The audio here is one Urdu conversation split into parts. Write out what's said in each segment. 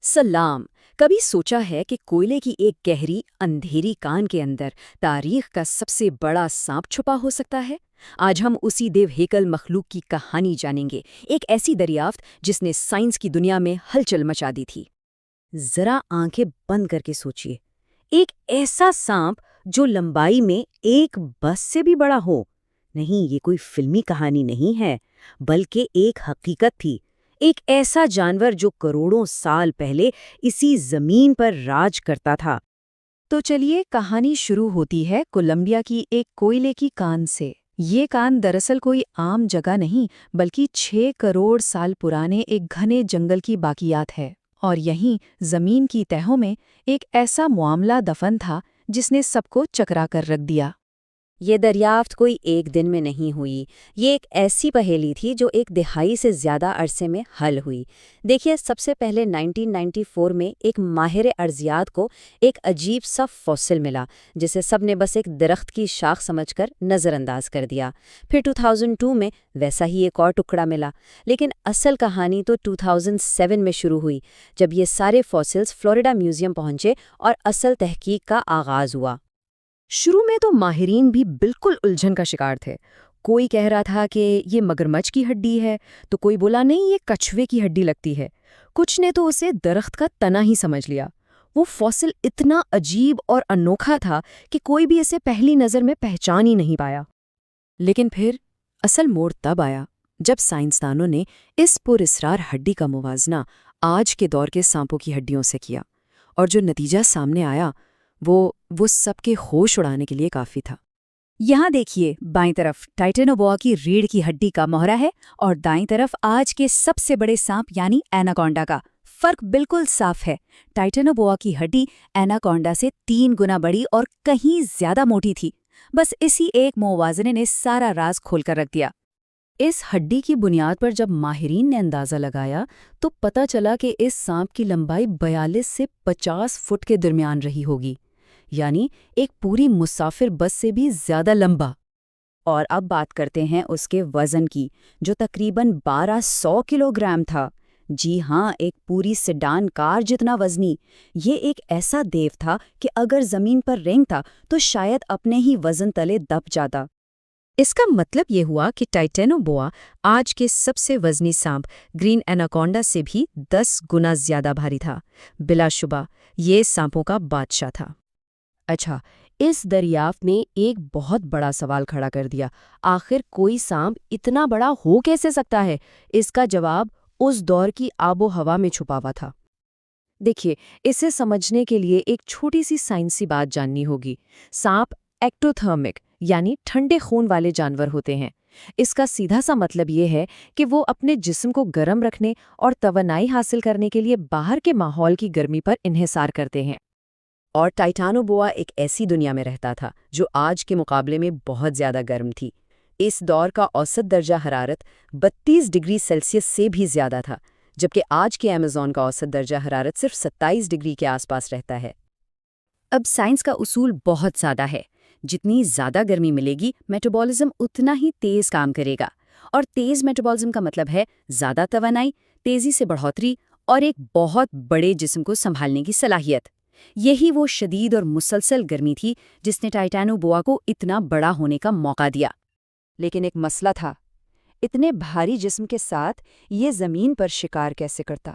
سلام. کبھی سوچا ہے کہ کوئلے کی ایک گہری اندھیری کان کے اندر تاریخ کا سب سے بڑا سانپ چھپا ہو سکتا ہے؟ آج ہم اسی دیو ہیکل مخلوق کی کہانی جانیں گے، ایک ایسی دریافت جس نے سائنس کی دنیا میں ہلچل مچا دی تھی. ذرا آنکھیں بند کر کے سوچئے، ایک ایسا سانپ جو لمبائی میں ایک بس سے بھی بڑا ہو. نہیں، یہ کوئی فلمی کہانی نہیں ہے، بلکہ ایک حقیقت تھی. ایک ایسا جانور جو کروڑوں سال پہلے اسی زمین پر راج کرتا تھا. تو چلیے، کہانی شروع ہوتی ہے کولمبیا کی ایک کوئلے کی کان سے. یہ کان دراصل کوئی عام جگہ نہیں، بلکہ 6 کروڑ سال پرانے ایک گھنے جنگل کی باقیات ہے. اور یہیں زمین کی تہوں میں ایک ایسا معاملہ دفن تھا جس نے سب کو چکرا کر رکھ دیا. یہ دریافت کوئی ایک دن میں نہیں ہوئی، یہ ایک ایسی پہیلی تھی جو ایک دہائی سے زیادہ عرصے میں حل ہوئی. دیکھیے، سب سے پہلے 1994 میں ایک ماہر ارضیات کو ایک عجیب سا فوسل ملا جسے سب نے بس ایک درخت کی شاخ سمجھ کر نظر انداز کر دیا. پھر 2002 میں ویسا ہی ایک اور ٹکڑا ملا، لیکن اصل کہانی تو 2007 میں شروع ہوئی جب یہ سارے فوسلز فلوریڈا میوزیم پہنچے اور اصل تحقیق کا آغاز ہوا. شروع میں تو ماہرین بھی بالکل الجھن کا شکار تھے. کوئی کہہ رہا تھا کہ یہ مگرمچھ کی ہڈی ہے، تو کوئی بولا نہیں، یہ کچھوے کی ہڈی لگتی ہے. کچھ نے تو اسے درخت کا تنا ہی سمجھ لیا. وہ فوسل اتنا عجیب اور انوکھا تھا کہ کوئی بھی اسے پہلی نظر میں پہچان ہی نہیں پایا. لیکن پھر اصل موڑ تب آیا جب سائنسدانوں نے اس پراسرار ہڈی کا موازنہ آج کے دور کے سانپوں کی ہڈیوں سے کیا، اور جو نتیجہ سامنے آیا وہ سب کے ہوش اڑانے کے لیے کافی تھا. یہاں دیکھیے، بائیں طرف ٹائٹینوبوا کی ریڑھ کی ہڈی کا مہرہ ہے اور دائیں طرف آج کے سب سے بڑے سانپ یعنی ایناکونڈا کا. فرق بالکل صاف ہے. ٹائٹینوبوا کی ہڈی ایناکونڈا سے 3 گنا بڑی اور کہیں زیادہ موٹی تھی. بس اسی ایک موازنے نے سارا راز کھول کر رکھ دیا. اس ہڈی کی بنیاد پر جب ماہرین نے اندازہ لگایا تو پتہ چلا کہ اس سانپ کی لمبائی 42 سے 50 فٹ کے درمیان رہی ہوگی، یعنی ایک پوری مسافر بس سے بھی زیادہ لمبا. اور اب بات کرتے ہیں اس کے وزن کی، جو تقریباً 1200 کلو گرام تھا. جی ہاں، ایک پوری سیڈان کار جتنا وزنی. یہ ایک ایسا دیو تھا کہ اگر زمین پر رینگتا تو شاید اپنے ہی وزن تلے دب جاتا. اس کا مطلب یہ ہوا کہ ٹائٹینوبوا آج کے سب سے وزنی سانپ گرین ایناکونڈا سے بھی 10 گنا زیادہ بھاری تھا. بلا شبہ یہ سانپوں کا بادشاہ تھا. اچھا، اس دریافت نے ایک بہت بڑا سوال کھڑا کر دیا. آخر کوئی سانپ اتنا بڑا ہو کیسے سکتا ہے؟ اس کا جواب اس دور کی آب و ہوا میں چھپا ہوا تھا. دیکھیے، اسے سمجھنے کے لیے ایک چھوٹی سی سائنسی بات جاننی ہوگی. سانپ ایکٹوتھرمک یعنی ٹھنڈے خون والے جانور ہوتے ہیں. اس کا سیدھا سا مطلب یہ ہے کہ وہ اپنے جسم کو گرم رکھنے اور توانائی حاصل کرنے کے لیے باہر کے ماحول کی گرمی پر انحصار کرتے ہیں. اور ٹائٹانوبوا ایک ایسی دنیا میں رہتا تھا جو آج کے مقابلے میں بہت زیادہ گرم تھی. اس دور کا اوسط درجہ حرارت 32 ڈگری سیلسیس سے بھی زیادہ تھا، جبکہ آج کے ایمیزون کا اوسط درجہ حرارت صرف 27 ڈگری کے آس پاس رہتا ہے. اب سائنس کا اصول بہت سادہ ہے. جتنی زیادہ گرمی ملے گی، میٹابولزم اتنا ہی تیز کام کرے گا. اور تیز میٹابولزم کا مطلب ہے زیادہ توانائی، تیزی سے بڑھوتری اور ایک بہت بڑے جسم کو سنبھالنے کی صلاحیت. یہی وہ شدید اور مسلسل گرمی تھی جس نے ٹائٹانوبوا کو اتنا بڑا ہونے کا موقع دیا. لیکن ایک مسئلہ تھا. اتنے بھاری جسم کے ساتھ یہ زمین پر شکار کیسے کرتا؟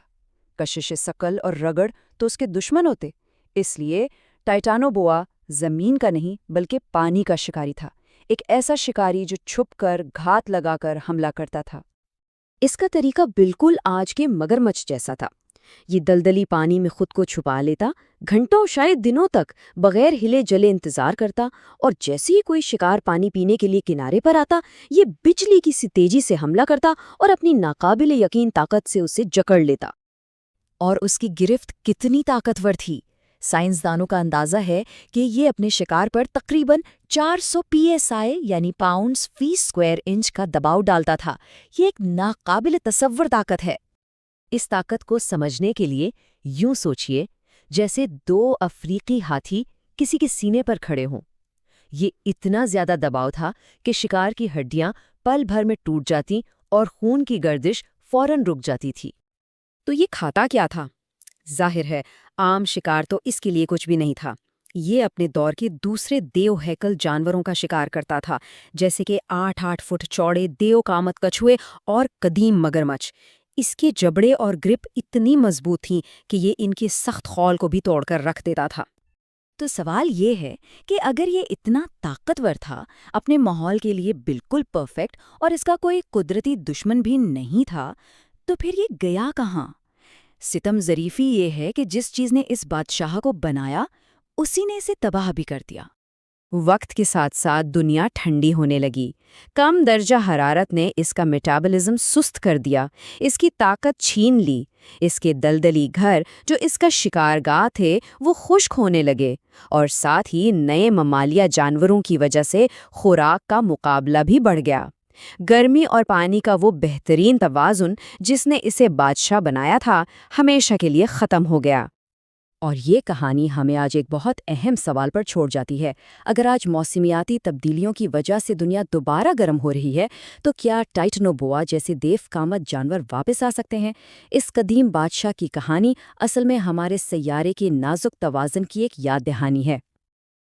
کشش ثقل اور رگڑ تو اس کے دشمن ہوتے. اس لیے ٹائٹانوبوا زمین کا نہیں بلکہ پانی کا شکاری تھا. ایک ایسا شکاری جو چھپ کر، گھات لگا کر حملہ کرتا تھا. اس کا طریقہ بالکل آج کے مگرمچھ جیسا تھا. یہ دلدلی پانی میں خود کو چھپا لیتا، گھنٹوں شاید دنوں تک بغیر ہلے جلے انتظار کرتا، اور جیسے ہی کوئی شکار پانی پینے کے لیے کنارے پر آتا، یہ بجلی کی سی تیزی سے حملہ کرتا اور اپنی ناقابل یقین طاقت سے اسے جکڑ لیتا. اور اس کی گرفت کتنی طاقتور تھی! سائنسدانوں کا اندازہ ہے کہ یہ اپنے شکار پر تقریباً 400 PSI یعنی پاؤنڈز فی اسکوائر انچ کا دباؤ ڈالتا تھا. یہ ایک ناقابل تصور طاقت ہے. اس طاقت کو سمجھنے کے لیے یوں سوچئے جیسے 2 افریقی ہاتھی کسی کے سینے پر کھڑے ہوں. یہ اتنا زیادہ دباؤ تھا کہ شکار کی ہڈیاں پل بھر میں ٹوٹ جاتی اور خون کی گردش فوراً رک جاتی تھی. تو یہ کھاتا کیا تھا؟ ظاہر ہے عام شکار تو اس کے لیے کچھ بھی نہیں تھا۔ یہ اپنے دور کے دوسرے دیو ہیکل جانوروں کا شکار کرتا تھا، جیسے کہ 8-8 فٹ چوڑے دیو کامت کچھوے اور قدیم مگرمچھ۔ اس کے جبڑے اور گرپ اتنی مضبوط تھیں کہ یہ ان کے سخت خول کو بھی توڑ کر رکھ دیتا تھا۔ تو سوال یہ ہے کہ اگر یہ اتنا طاقتور تھا، اپنے ماحول کے لیے بالکل پرفیکٹ، اور اس کا کوئی قدرتی دشمن بھی نہیں تھا، تو پھر یہ گیا کہاں؟ ستم ظریفی یہ ہے کہ جس چیز نے اس بادشاہ کو بنایا، اسی نے اسے تباہ بھی کر دیا۔ وقت کے ساتھ ساتھ دنیا ٹھنڈی ہونے لگی۔ کم درجہ حرارت نے اس کا میٹابولزم سست کر دیا، اس کی طاقت چھین لی۔ اس کے دلدلی گھر جو اس کا شکارگاہ تھے وہ خشک ہونے لگے، اور ساتھ ہی نئے ممالیہ جانوروں کی وجہ سے خوراک کا مقابلہ بھی بڑھ گیا۔ گرمی اور پانی کا وہ بہترین توازن جس نے اسے بادشاہ بنایا تھا، ہمیشہ کے لیے ختم ہو گیا۔ اور یہ کہانی ہمیں آج ایک بہت اہم سوال پر چھوڑ جاتی ہے۔ اگر آج موسمیاتی تبدیلیوں کی وجہ سے دنیا دوبارہ گرم ہو رہی ہے، تو کیا ٹائٹنوبوا جیسے دیو کامت جانور واپس آ سکتے ہیں؟ اس قدیم بادشاہ کی کہانی اصل میں ہمارے سیارے کے نازک توازن کی ایک یاد دہانی ہے۔